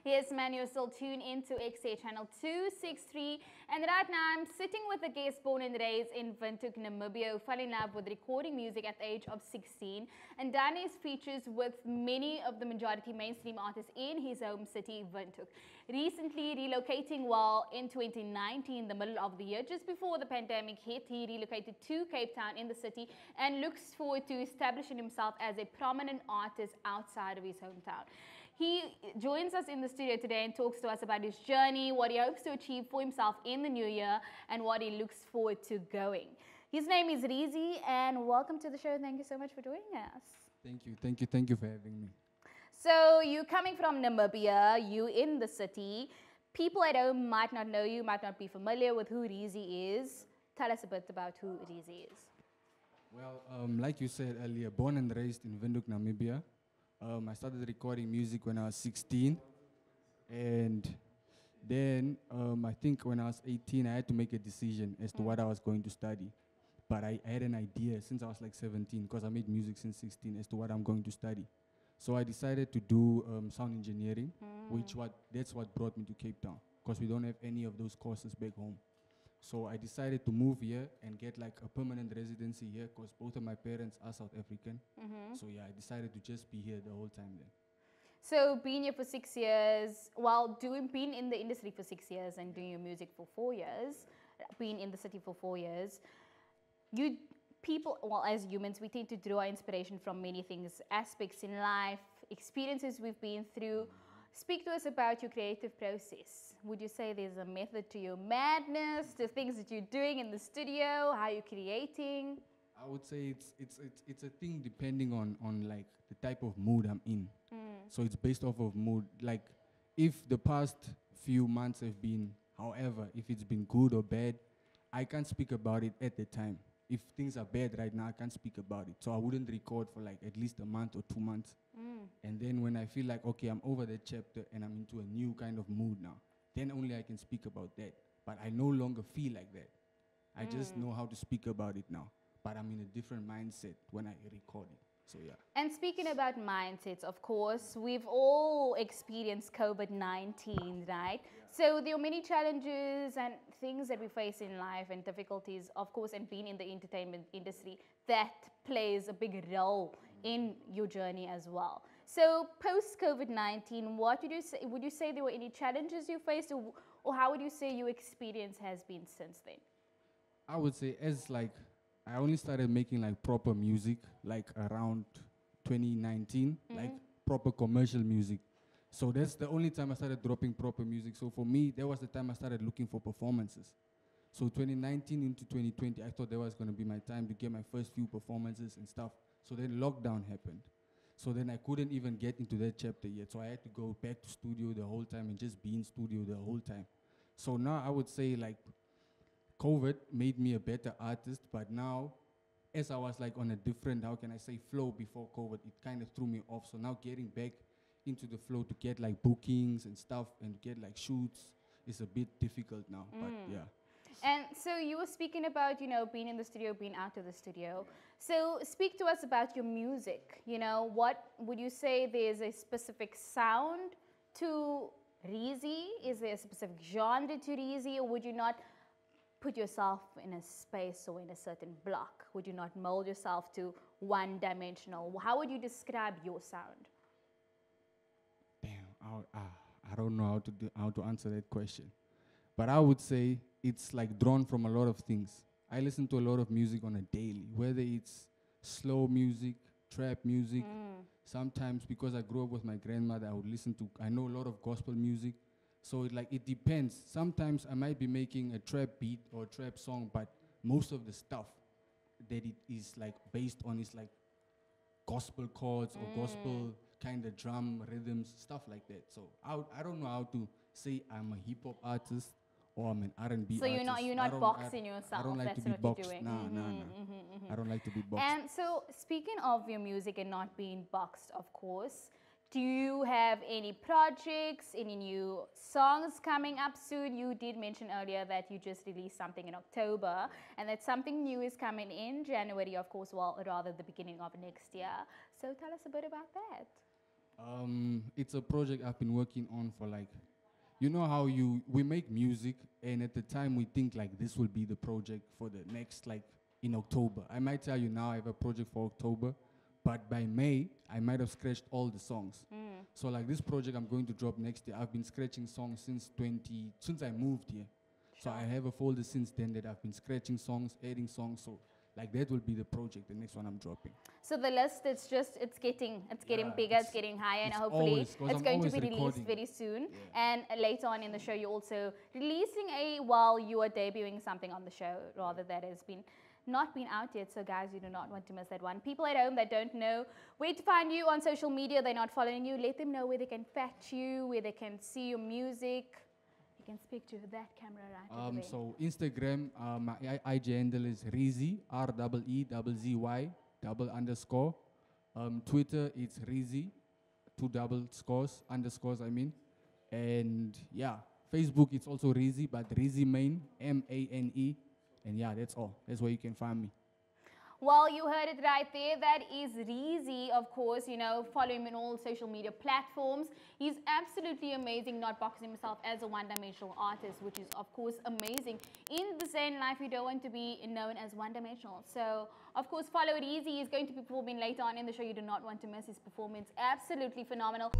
Yes, man, you're still tuned into EKSE channel 263. And right now, I'm sitting with a guest born and raised in Windhoek, Namibia, who fell in love with recording music at the age of 16 and done his features with many of the majority mainstream artists in his home city, Windhoek. Recently relocating while in 2019, the middle of the year, just before the pandemic hit, he relocated to Cape Town in the city and looks forward to establishing himself as a prominent artist outside of his hometown. He joins us in the studio today and talks to us about his journey, what he hopes to achieve for himself in the new year, and what he looks forward to going. His name is Reezzy, and welcome to the show. Thank you so much for joining us. Thank you for having me. So you coming from Namibia, you in the city. People at home might not know you, might not be familiar with who Reezzy is. Tell us a bit about who Reezzy is. Well, like you said earlier, born and raised in Windhoek, Namibia. I started recording music when I was 16, and then I think when I was 18, I had to make a decision as to what I was going to study. But I had an idea since I was like 17, because I made music since 16, as to what I'm going to study. So I decided to do sound engineering, that's what brought me to Cape Town, because we don't have any of those courses back home. So I decided to move here and get like a permanent residency here, because both of my parents are South African. So yeah, I decided to just be here the whole time then. So being here for 6 years, being in the industry for 6 years and doing your music for 4 years, being in the city for 4 years, as humans, we tend to draw our inspiration from many things, aspects in life, experiences we've been through. Speak to us about your creative process. Would you say there's a method to your madness, to things that you're doing in the studio, how you're creating? I would say it's a thing depending on like the type of mood I'm in. So it's based off of mood. Like if the past few months have been, however, if it's been good or bad, I can't speak about it at the time. If things are bad right now, I can't speak about it. So I wouldn't record for like at least a month or 2 months. And then when I feel like, okay, I'm over that chapter and I'm into a new kind of mood now, then only I can speak about that. But I no longer feel like that. I just know how to speak about it now. But I'm in a different mindset when I record it. So yeah. And speaking about mindsets, of course, we've all experienced COVID-19, right? Yeah. So there are many challenges and things that we face in life and difficulties, of course, and being in the entertainment industry, that plays a big role in your journey as well. So post-COVID-19, what would you say? Would you say there were any challenges you faced, or how would you say your experience has been since then? I would say I only started making like proper music like around 2019, like proper commercial music. So that's the only time I started dropping proper music. So for me, that was the time I started looking for performances. So 2019 into 2020, I thought that was going to be my time to get my first few performances and stuff. So then lockdown happened. So then I couldn't even get into that chapter yet. So I had to go back to studio the whole time and just be in studio the whole time. So now I would say like COVID made me a better artist, but now as I was like on a different, how can I say, flow before COVID, it kind of threw me off. So now getting back into the flow to get like bookings and stuff and get like shoots is a bit difficult now, but yeah. And so you were speaking about, being in the studio, being out of the studio. So speak to us about your music. What would you say there's a specific sound to Reezzy? Is there a specific genre to Reezzy, or would you not put yourself in a space or in a certain block? Would you not mold yourself to one-dimensional? How would you describe your sound? Damn, I don't know how to answer that question. But I would say it's like drawn from a lot of things. I listen to a lot of music on a daily, whether it's slow music, trap music. Sometimes because I grew up with my grandmother, I know a lot of gospel music. So it depends. Sometimes I might be making a trap beat or a trap song, but most of the stuff that it is like based on is like gospel chords or gospel kind of drum rhythms, stuff like that. So I don't know how to say I'm a hip hop artist or I'm an R&B so artist. So you're not boxing yourself. I don't like That's to be what boxed. you're doing. Nah. I don't like to be boxed. And so speaking of your music and not being boxed, of course, do you have any projects, any new songs coming up soon? You did mention earlier that you just released something in October and that something new is coming in January, of course, rather the beginning of next year. So tell us a bit about that. It's a project I've been working on for like, you know how we make music and at the time we think like this will be the project for the next like in October. I might tell you now I have a project for October, but by May I might have scratched all the songs. So like this project I'm going to drop next year, I've been scratching songs since I moved here. So I have a folder since then that I've been scratching songs, adding songs. So like that will be the project, the next one I'm dropping. So the list, it's getting bigger, it's getting higher, and hopefully it's going to be released very soon. Yeah. And later on in the show, you're also releasing while you are debuting something on the show, rather, that has not been out yet. So guys, you do not want to miss that one. People at home that don't know where to find you on social media, they're not following you, let them know where they can fetch you, where they can see your music. You can speak to that camera right over there. So Instagram, my IG handle is Reezzy, REEZZY __. Twitter, it's Reezzy, 2 double scores, underscores, I mean. And yeah, Facebook, it's also Reezzy, but Reezzy Main, MANE. And yeah, that's all. That's where you can find me. Well, you heard it right there. That is Reezzy, of course. You know, follow him in all social media platforms. He's absolutely amazing, not boxing himself as a one-dimensional artist, which is, of course, amazing. In the Zen life, you don't want to be known as one-dimensional. So, of course, follow Reezzy. He's going to be performing later on in the show. You do not want to miss his performance. Absolutely phenomenal.